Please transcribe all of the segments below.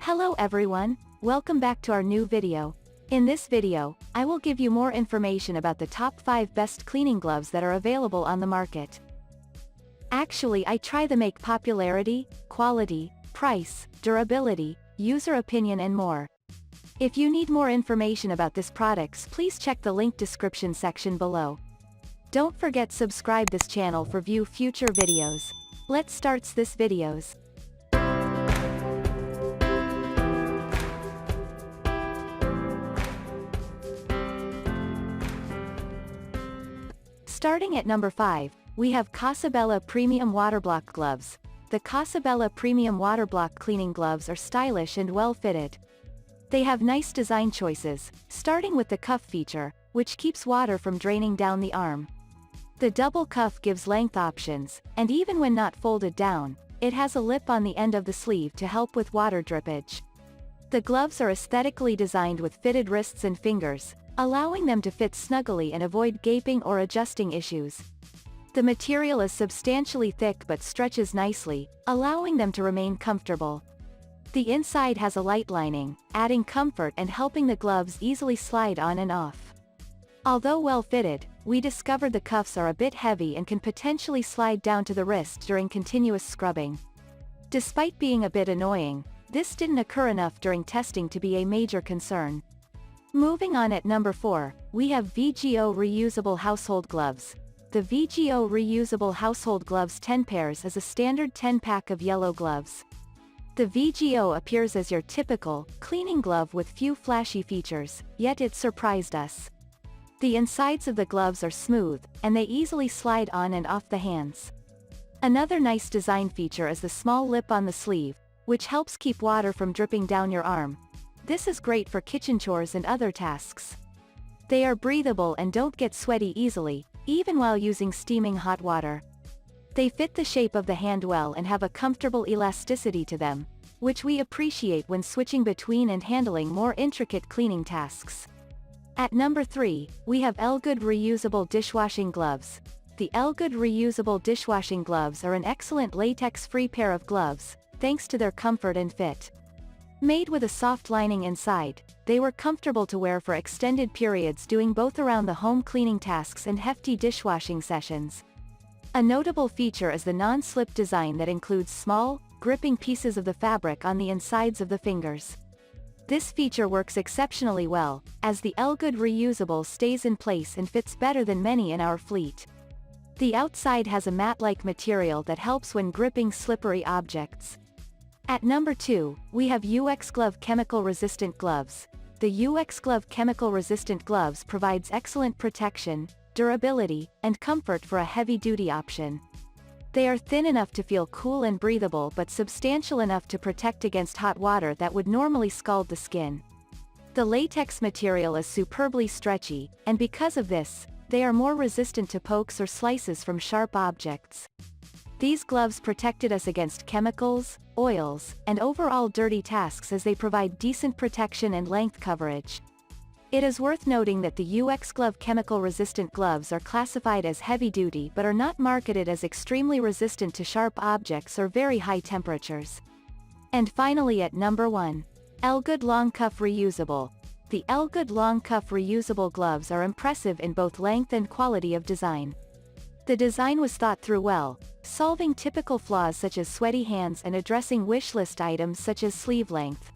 Hello everyone, welcome back to our new video. In this video, I will give you more information about the top 5 best cleaning gloves that are available on the market. Actually, I try to make popularity, quality, price, durability, user opinion and more. If you need more information about these products, please check the link description section below. Don't forget subscribe this channel for view future videos. Let's start this videos. Starting at number 5, we have Casabella Premium Waterblock Gloves. The Casabella Premium Waterblock cleaning gloves are stylish and well-fitted. They have nice design choices, starting with the cuff feature, which keeps water from draining down the arm. The double cuff gives length options, and even when not folded down, it has a lip on the end of the sleeve to help with water drippage. The gloves are aesthetically designed with fitted wrists and fingers, allowing them to fit snugly and avoid gaping or adjusting issues. The material is substantially thick but stretches nicely, allowing them to remain comfortable. The inside has a light lining, adding comfort and helping the gloves easily slide on and off. Although well fitted, we discovered the cuffs are a bit heavy and can potentially slide down to the wrist during continuous scrubbing. Despite being a bit annoying, this didn't occur enough during testing to be a major concern. Moving on at number 4, we have VGO Reusable Household Gloves. The VGO Reusable Household Gloves 10 pairs is a standard 10-pack of yellow gloves. The VGO appears as your typical, cleaning glove with few flashy features, yet it surprised us. The insides of the gloves are smooth, and they easily slide on and off the hands. Another nice design feature is the small lip on the sleeve, which helps keep water from dripping down your arm. This is great for kitchen chores and other tasks. They are breathable and don't get sweaty easily, even while using steaming hot water. They fit the shape of the hand well and have a comfortable elasticity to them, which we appreciate when switching between and handling more intricate cleaning tasks. At number 3, we have Elgood Reusable Dishwashing Gloves. The Elgood Reusable Dishwashing Gloves are an excellent latex-free pair of gloves, thanks to their comfort and fit. Made with a soft lining inside, they were comfortable to wear for extended periods doing both around the home cleaning tasks and hefty dishwashing sessions. A notable feature is the non-slip design that includes small, gripping pieces of the fabric on the insides of the fingers. This feature works exceptionally well, as the Elgood Reusable stays in place and fits better than many in our fleet. The outside has a mat-like material that helps when gripping slippery objects. At number 2, we have UX Glove Chemical Resistant Gloves. The UX Glove Chemical Resistant Gloves provides excellent protection, durability, and comfort for a heavy-duty option. They are thin enough to feel cool and breathable but substantial enough to protect against hot water that would normally scald the skin. The latex material is superbly stretchy, and because of this, they are more resistant to pokes or slices from sharp objects. These gloves protected us against chemicals, oils, and overall dirty tasks as they provide decent protection and length coverage. It is worth noting that the UX Glove Chemical Resistant Gloves are classified as heavy-duty but are not marketed as extremely resistant to sharp objects or very high temperatures. And finally at number 1. Elgood Long Cuff Reusable. The Elgood Long Cuff Reusable Gloves are impressive in both length and quality of design. The design was thought through well, solving typical flaws such as sweaty hands and addressing wish list items such as sleeve length.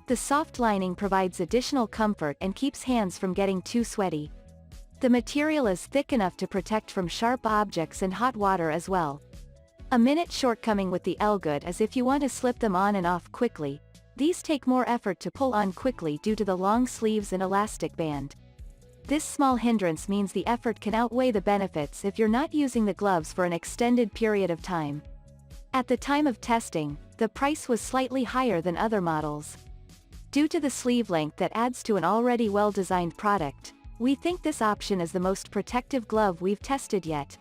The soft lining provides additional comfort and keeps hands from getting too sweaty. The material is thick enough to protect from sharp objects and hot water as well. A minute shortcoming with the Elgood is if you want to slip them on and off quickly. These take more effort to pull on quickly due to the long sleeves and elastic band. This small hindrance means the effort can outweigh the benefits if you're not using the gloves for an extended period of time. At the time of testing, the price was slightly higher than other models. Due to the sleeve length that adds to an already well-designed product, we think this option is the most protective glove we've tested yet.